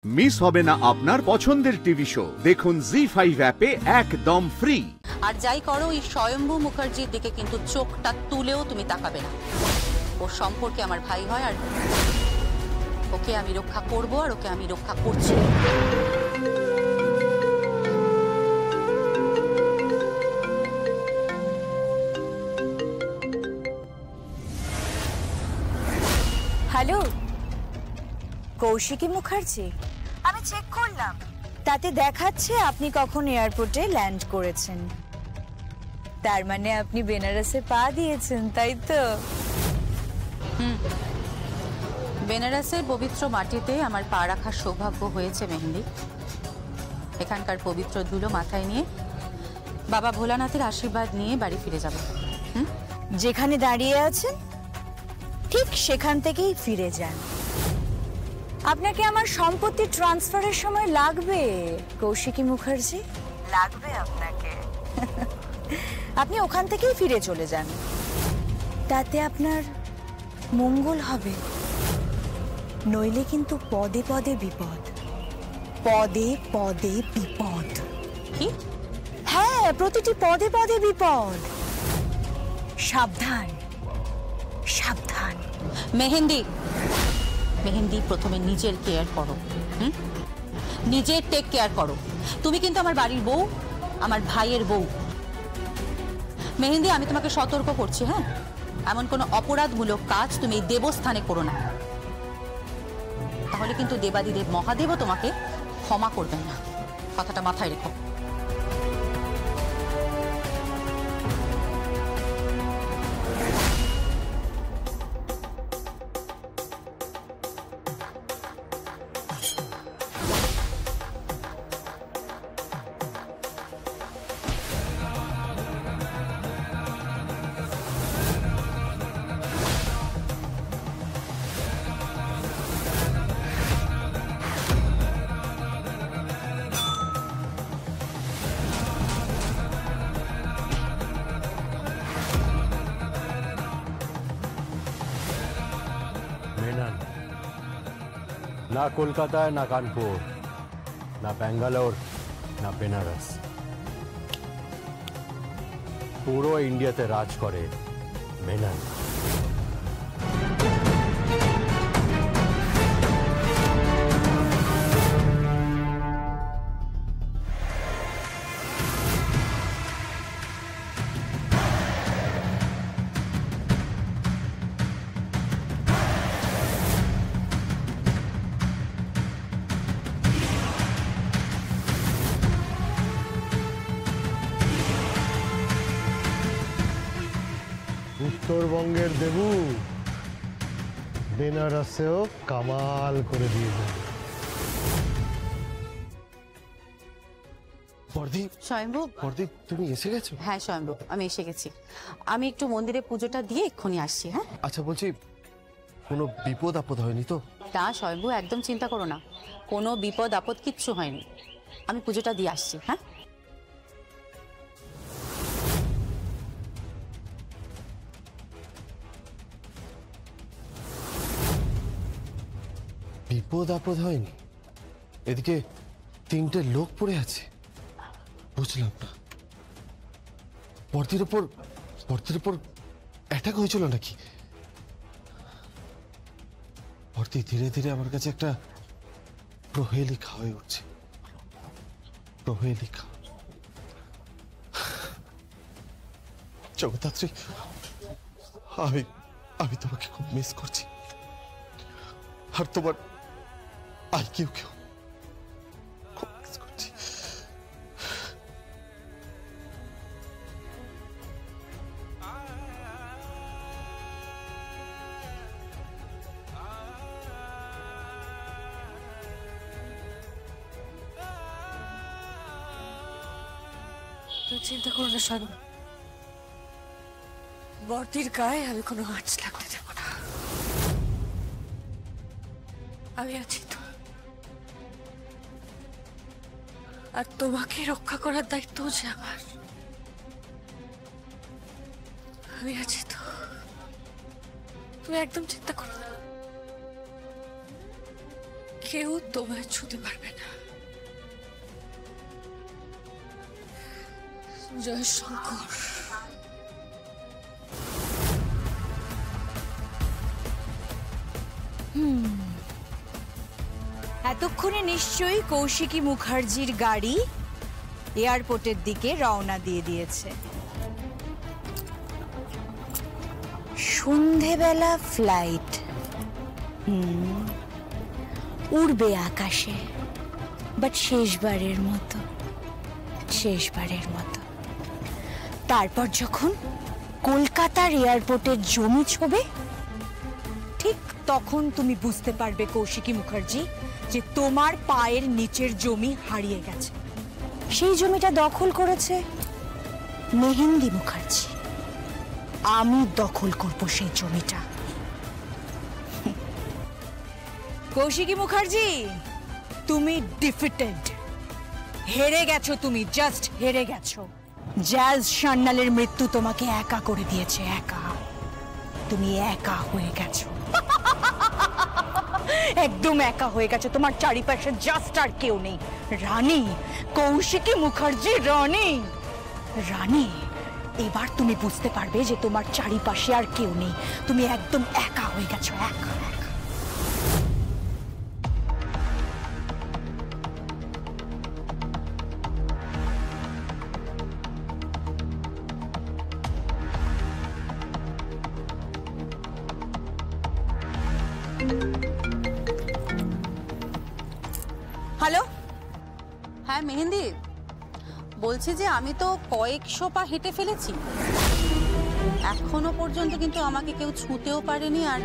Miss হবে না আপনার পছন্দের টিভি শো, দেখুন জি5 অ্যাপে একদম ফ্রি। আর যাই করো, এই স্বয়ম্ভু মুখার্জির দিকে কিন্তু চোখটা তুলেও তুমি তাকাবে না। ওর সম্পর্কে আমার ভাই হয়, আর ওকে আমি রক্ষা করব, আর ওকে আমি রক্ষা করছি। হ্যালো, কৌশিকী মুখার্জি। আমি চেক করলাম, তাতে দেখাচ্ছে আপনি কখন এয়ারপোর্টে ল্যান্ড করেছেন। তার মানে আপনি বেনারসে পা দিয়েছেন, তাই তো? বেনারসের পবিত্র মাটিতে আমার পা রাখার সৌভাগ্য হয়েছে মেহেন্দি। এখানকার পবিত্র ধুলো মাথায় নিয়ে বাবা ভোলানাথের আশীর্বাদ নিয়ে বাড়ি ফিরে যাব। যেখানে দাঁড়িয়ে আছেন ঠিক সেখান থেকেই ফিরে যান। আপনাকে আমার সম্পত্তি ট্রান্সফারের সময় লাগবে কৌশিকী মুখার্জি, লাগবে আপনাকে। আপনি ওখান থেকেই ফিরে চলে যান, তাতে আপনার মঙ্গল হবে। নইলে কিন্তু পদে পদে বিপদ, পদে পদে বিপদ। কি? হ্যাঁ, প্রতিটি পদে পদে বিপদ। সাবধান সাবধান। মেহেন্দি, মেহেন্দি, প্রথমে নিজের কেয়ার করো। নিজের টেক কেয়ার করো। তুমি কিন্তু আমার বাড়ির বউ, আমার ভাইয়ের বউ। মেহেন্দি, আমি তোমাকে সতর্ক করছি, হ্যাঁ, এমন কোনো অপরাধমূলক কাজ তুমি এই দেবস্থানে করো না, তাহলে কিন্তু দেবাদিদেব মহাদেবও তোমাকে ক্ষমা করবেন না। কথাটা মাথায় রেখো। না কলকাতায়, না কানপুর, না ব্যাঙ্গালোর, না বেনারস, পুরো ইন্ডিয়াতে রাজ করে মেনন। উত্তরবঙ্গের দেবু বেনারসেও কামাল করে দিয়ে যাবে। বর্দি, স্বয়ম্ভু, বর্দি, তুমি এসে গেছো? হ্যাঁ স্বয়ম্ভু, আমি এসে গেছি। আমি একটু মন্দিরে পুজোটা দিয়ে এক্ষুনি আসছি। হ্যাঁ, আচ্ছা, বলছি কোনো বিপদ আপদ হয়নি তো? তা স্বয়ম্ভু, একদম চিন্তা করো না, কোনো বিপদ আপদ কিচ্ছু হয়নি। আমি পুজোটা দিয়ে আসছি। হ্যাঁ, বিপদ আপদ হয়নি? এদিকে তিনটে লোক পড়ে আছে, বুঝলাম না। বর্দির ওপর অ্যাটাক হয়েছিল নাকি? বর্দি ধীরে ধীরে আমার কাছে একটা প্রহেলিকা হয়ে উঠছে। প্রহেলিকা। জগদ্ধাত্রী, আমি তোমাকে খুব মিস করছি, আর তোমার আইকিউকেও খুব মিস করছি। চিন্তা করো না স্বয়ং, বর্দির গায়ে আমি কোনো আঁচ লাগতে দেব না। আমি আছি তো, আর তোমাকে রক্ষা করার দায়িত্ব যে আমার। আমি আছি তো, তুমি একদম চিন্তা করো না। কেউ তোমায় ছুতে পারবে না। জয় শঙ্কর। এতক্ষণে নিশ্চয়ই কৌশিকী মুখার্জির গাড়ি এয়ারপোর্টের দিকে রওনা দিয়ে দিয়েছে। সন্ধেবেলা ফ্লাইট, উড়বে আকাশে, বাট শেষবারের মতো। তারপর যখন কলকাতার এয়ারপোর্টের জমি ছোবে, ঠিক তখন তুমি বুঝতে পারবে কৌশিকী মুখার্জি যে তোমার পায়ের নিচের জমি হারিয়ে গেছে। সেই জমিটা দখল করেছে মেহেন্দি মুখার্জি। আমি দখল করব সেই জমিটা। কৌশিকী মুখার্জি, তুমি ডিফিটেড, হেরে গেছো। তুমি জাস্ট হেরে গেছো। জ্যাজ সান্যালের মৃত্যু তোমাকে একা করে দিয়েছে। একা, তুমি একা হয়ে গেছো। একদম একা হয়ে গেছো। তোমার চারিপাশে জাস্ট আর কেউ নেই। রানী, কৌশিকী মুখার্জি রানী। এবার তুমি বুঝতে পারবে যে তোমার চারিপাশে আর কেউ নেই। তুমি একদম একা হয়ে গেছো। একা। হ্যালো, হ্যাঁ মেহেন্দি, বলছি যে আমি তো কয়েকশো পা হেঁটে ফেলেছি, এখনো পর্যন্ত কিন্তু আমাকে কেউ ছুঁতেও পারেনি, আর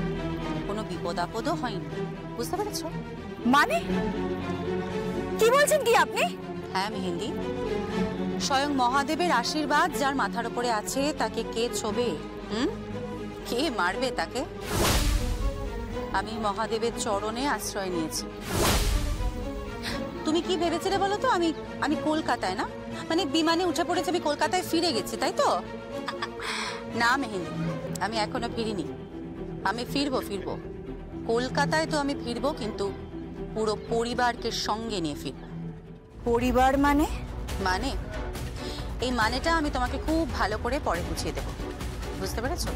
কোনো বিপদ আপদও হয়নি। বুঝতে পেরেছো? মানে কি বলছেন কি আপনি? হ্যাঁ মেহেন্দি, স্বয়ং মহাদেবের আশীর্বাদ যার মাথার উপরে আছে, তাকে কে ছোবে? কে মারবে তাকে? আমি মহাদেবের চরণে আশ্রয় নিয়েছি। তুমি কি ভেবেছিলে বলো তো? আমি কলকাতায় না, মানে বিমানে উঠে পড়েছি, আমি কলকাতায় ফিরে গেছি, তাই তো? না মেহেন্দি, আমি এখনো ফিরিনি। আমি ফিরবো। কলকাতায় তো আমি ফিরবো, কিন্তু পুরো পরিবারকে সঙ্গে নিয়ে ফিরবো। পরিবার মানে? এই মানেটা আমি তোমাকে খুব ভালো করে পরে বুঝিয়ে দেবো। বুঝতে পেরেছো?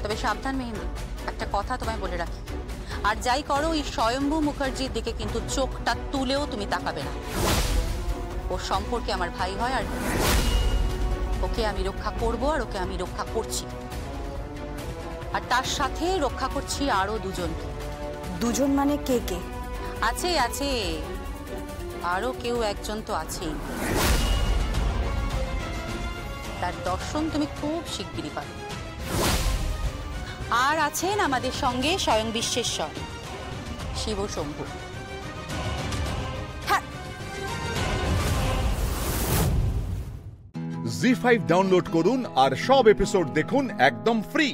তবে সাবধান মেহেন্দি, একটা কথা তোমায় বলে রাখি, আর যাই করো ওই স্বয়ম্ভু মুখার্জির দিকে কিন্তু চোখটা তুলেও তুমি তাকাবে না। ওর সম্পর্কে আমার ভাই হয়, আর ওকে আমি রক্ষা করবো, আর ওকে আমি রক্ষা করছি, আর তার সাথে রক্ষা করছি আরো দুজনকে। দুজন মানে কে কে? আছে আরো কেউ একজন তো আছেই, তার দর্শন তুমি খুব শিগগিরই পাবে। আর আছেন আমাদের সঙ্গে স্বয়ং বিশ্বেশ্বর, শিব শম্ভু। জি5 ডাউনলোড করুন আর সব এপিসোড দেখুন একদম ফ্রি।